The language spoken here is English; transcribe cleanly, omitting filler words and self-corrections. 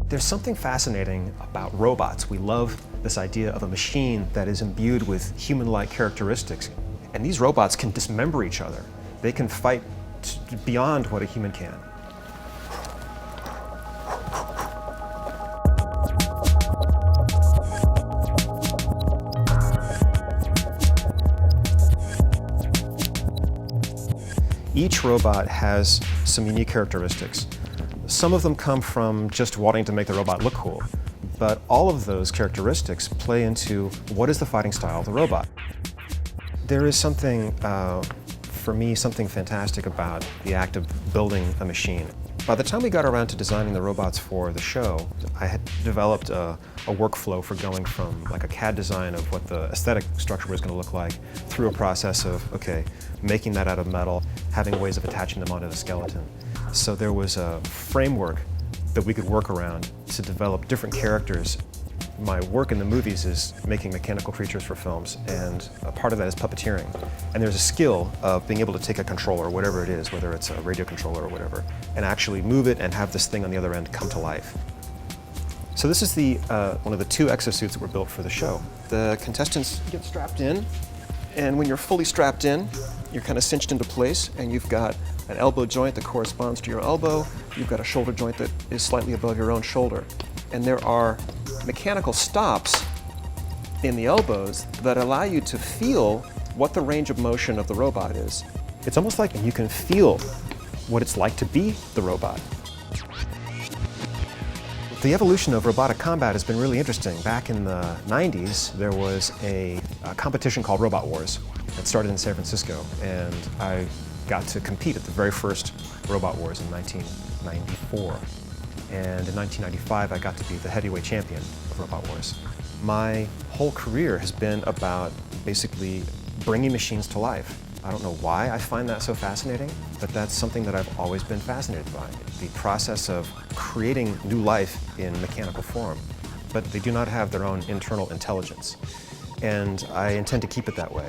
There's something fascinating about robots. We love this idea of a machine that is imbued with human-like characteristics. And these robots can dismember each other. They can fight beyond what a human can. Each robot has some unique characteristics. Some of them come from just wanting to make the robot look cool, but all of those characteristics play into what is the fighting style of the robot. There is something, for me, something fantastic about the act of building a machine. By the time we got around to designing the robots for the show, I had developed a workflow for going from like a CAD design of what the aesthetic structure was going to look like through a process of, okay, making that out of metal, having ways of attaching them onto the skeleton. So there was a framework that we could work around to develop different characters. My work in the movies is making mechanical creatures for films, and a part of that is puppeteering. And there's a skill of being able to take a controller, whatever it is, whether it's a radio controller or whatever, and actually move it and have this thing on the other end come to life. So this is one of the 2 exosuits that were built for the show. The contestants get strapped in, and when you're fully strapped in, you're kind of cinched into place, and you've got an elbow joint that corresponds to your elbow. You've got a shoulder joint that is slightly above your own shoulder. And there are mechanical stops in the elbows that allow you to feel what the range of motion of the robot is. It's almost like you can feel what it's like to be the robot. The evolution of robotic combat has been really interesting. Back in the 90s, there was a competition called Robot Wars that started in San Francisco, and I got to compete at the very first Robot Wars in 1994. And in 1995, I got to be the heavyweight champion of Robot Wars. My whole career has been about basically bringing machines to life. I don't know why I find that so fascinating, but that's something that I've always been fascinated by. The process of creating new life in mechanical form, but they do not have their own internal intelligence. And I intend to keep it that way.